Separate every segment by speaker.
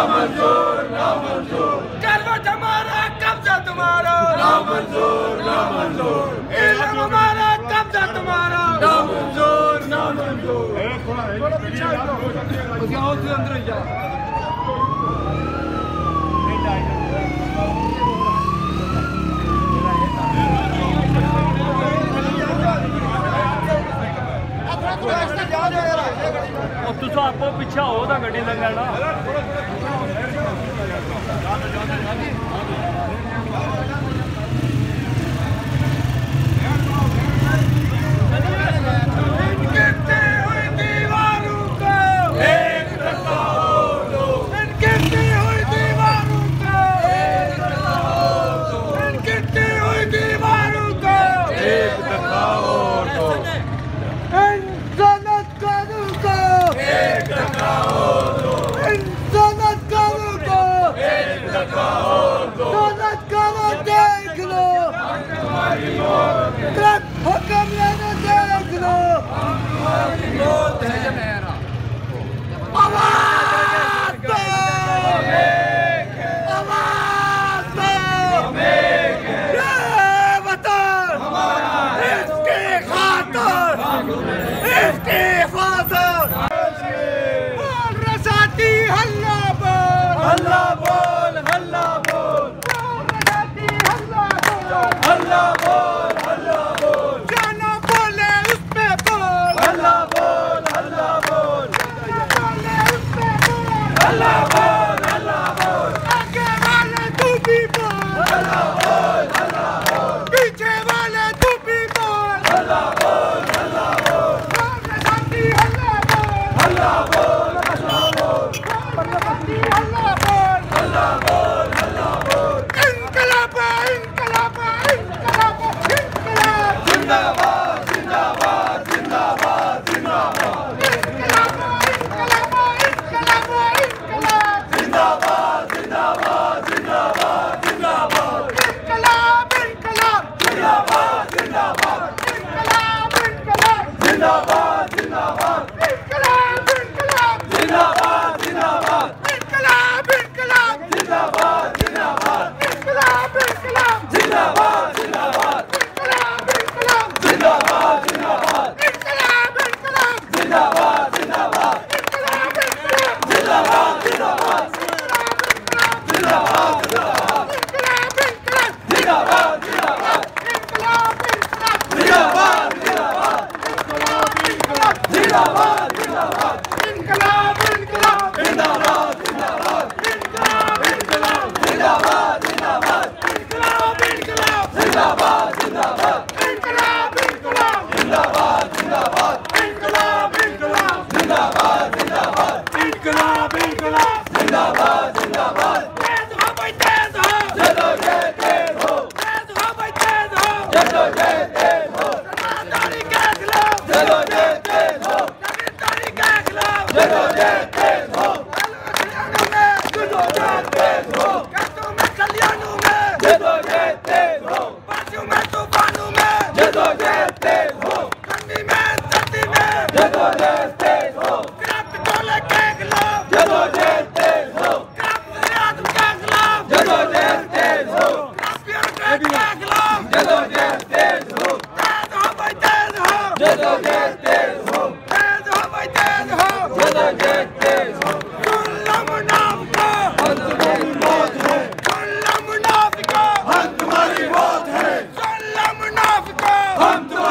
Speaker 1: नामंजूर नामंजूर,
Speaker 2: करवट हमारा कब्जा तुम्हारा,
Speaker 1: नामंजूर नामंजूर,
Speaker 2: इल्म हमारा कब्जा तुम्हारा,
Speaker 1: नामंजूर नामंजूर।
Speaker 2: थोड़ा पीछे आओ, अंदर ही जाओ।
Speaker 3: तुस आपको पिछा हो तो गड्डी लग लेना।
Speaker 1: हम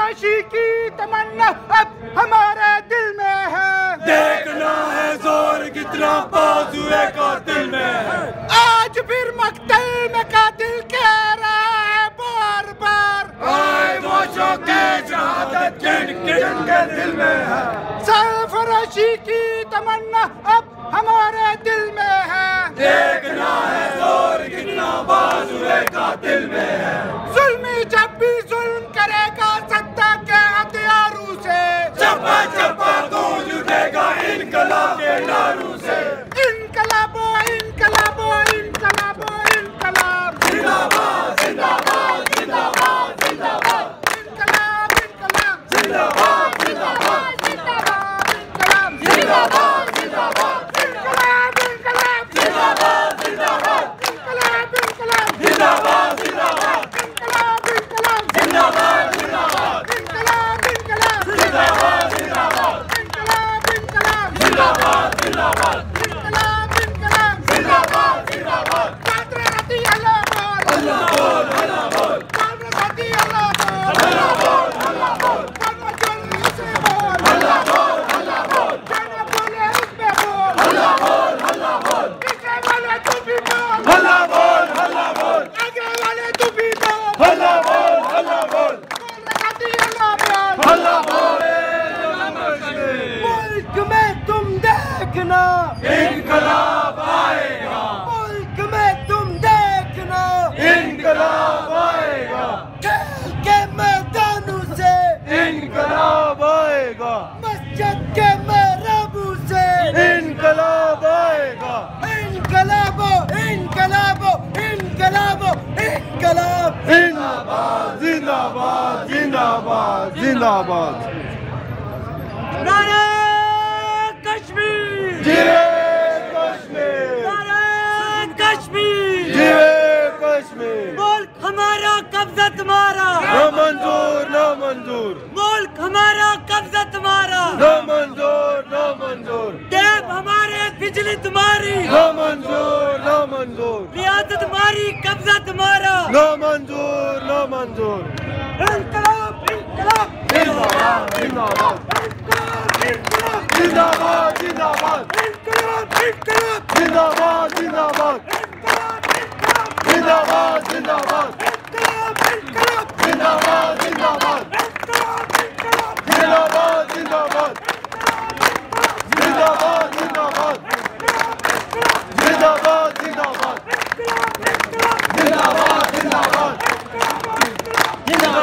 Speaker 2: सरफरोशी की तमन्ना अब हमारे दिल में है।
Speaker 1: देखना है जोर कितना बाजुए कातिल में है।
Speaker 2: आज फिर मक्तल में कातिल कह रहा है बार बार,
Speaker 1: आए वो शौक़े शहादत जिनके दिल में है।
Speaker 2: सरफरोशी की तमन्ना अब हमारे दिल में है।
Speaker 1: देखना है जोर कितना बाजुए कातिल में है।
Speaker 2: जुल्मी जब भी जुल्म करेगा सत्ता के हथियारों से,
Speaker 1: चप्पा चप्पा गूंज उठेगा इनकलाब के नारों से।
Speaker 2: इनकलाबो इनकलाबो इनकलाबो इनकलाब,
Speaker 1: जिंदाबाद जिंदाबाद जिंदाबाद जिंदाबाद।
Speaker 2: इनकलाब इनकलाब,
Speaker 1: जिंदाबाद जिंदाबाद
Speaker 2: जिंदाबाद इनकलाब,
Speaker 1: जिंदाबाद जिंदाबाद
Speaker 2: इनकलाब इनकलाब,
Speaker 1: जिंदाबाद जिंदाबाद
Speaker 2: इनकलाब इनकलाब,
Speaker 1: जिंदाबाद जिंदाबाद
Speaker 2: इनकलाब इनकलाब,
Speaker 1: जिंदाबाद जिंदाबाद
Speaker 2: इनकलाब इनकलाब,
Speaker 1: जिंदाबाद जिंदाबाद
Speaker 2: इनकलाब इनकलाब,
Speaker 1: जिंदाबाद जिंदाबाद
Speaker 2: इनकलाब इनकलाब,
Speaker 1: जिंदाबाद जिंदाबाद।
Speaker 2: कादर रती अल्लाह बोल,
Speaker 1: अल्लाह बोल अल्लाह बोल
Speaker 2: कादर रती अल्लाह बोल,
Speaker 1: अल्लाह बोल अल्लाह बोल
Speaker 2: कादर जोली उसे बोल,
Speaker 1: अल्लाह बोल अल्लाह बोल
Speaker 2: जाना बोले उसमें बोल,
Speaker 1: अल्लाह बोल अल्लाह बोल
Speaker 2: पीछे वाले तू भी बोल,
Speaker 1: अल्लाह बोल अल्लाह बोल
Speaker 2: आगे वाले तू भी बोल,
Speaker 1: अल्लाह बोल अल्लाह बोल
Speaker 2: कादर रती अल्लाह बोल।
Speaker 1: अल्लाह बोल।
Speaker 2: मुल्क में तुम देखना,
Speaker 1: इनकलाब आएगा
Speaker 2: मुल्क में तुम देखना,
Speaker 1: इनकलाब आएगा
Speaker 2: खेल के मैदानों से,
Speaker 1: इनकलाब आएगा
Speaker 2: मस्जिद के महराबों से,
Speaker 1: इनकलाब आएगा।
Speaker 2: इनकलाबो इनकलाबो इनकलाबो इनकलाब।
Speaker 1: जिंदाबाद जिंदाबाद जिंदाबाद जिंदाबाद।
Speaker 2: नारे कश्मीर,
Speaker 1: जिरे कश्मीर,
Speaker 2: नारे कश्मीर,
Speaker 1: जिरे कश्मीर।
Speaker 2: मुल्क हमारा कब्जा तुम्हारा,
Speaker 1: न मंजूर न मंजूर,
Speaker 2: मुल्क हमारा कब्जा तुम्हारा,
Speaker 1: न मंजूर न मंजूर,
Speaker 2: देव हमारे बिजली तुम्हारी,
Speaker 1: न मंजूर न मंजूर,
Speaker 2: रियासत हमारी कब्जा तुम्हारा।
Speaker 1: न मंजूर न मंजूर।
Speaker 2: इनकलाब इनकलाब
Speaker 1: जिंदाबाद जिंदाबाद
Speaker 2: इनकलाब
Speaker 1: जिंदाबाद जिंदाबाद
Speaker 2: इनकलाब इनकलाब
Speaker 1: जिंदाबाद जिंदाबाद जिंदाबाद जिंदाबाद
Speaker 2: इनकलाब इनकलाब
Speaker 1: जिंदाबाद जिंदाबाद
Speaker 2: इनकलाब इनकलाब
Speaker 1: जिंदाबाद जिंदाबाद जिंदाबाद जिंदाबाद जिंदाबाद जिंदाबाद जिंदाबाद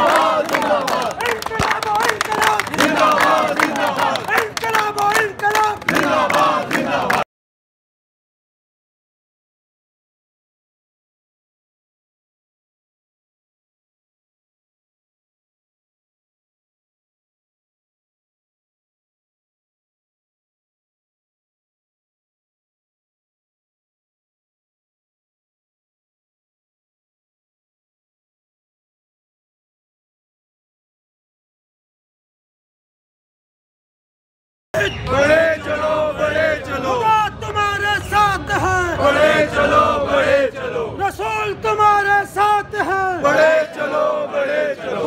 Speaker 1: जिंदाबाद जिंदाबाद जिंदाबाद जिंदाबाद जिंदाबाद जिंदाबाद। बड़े चलो बड़े चलो,
Speaker 2: तुम्हारे साथ है,
Speaker 1: बड़े चलो बड़े चलो,
Speaker 2: रसूल तुम्हारे साथ है,
Speaker 1: बड़े चलो बड़े चलो।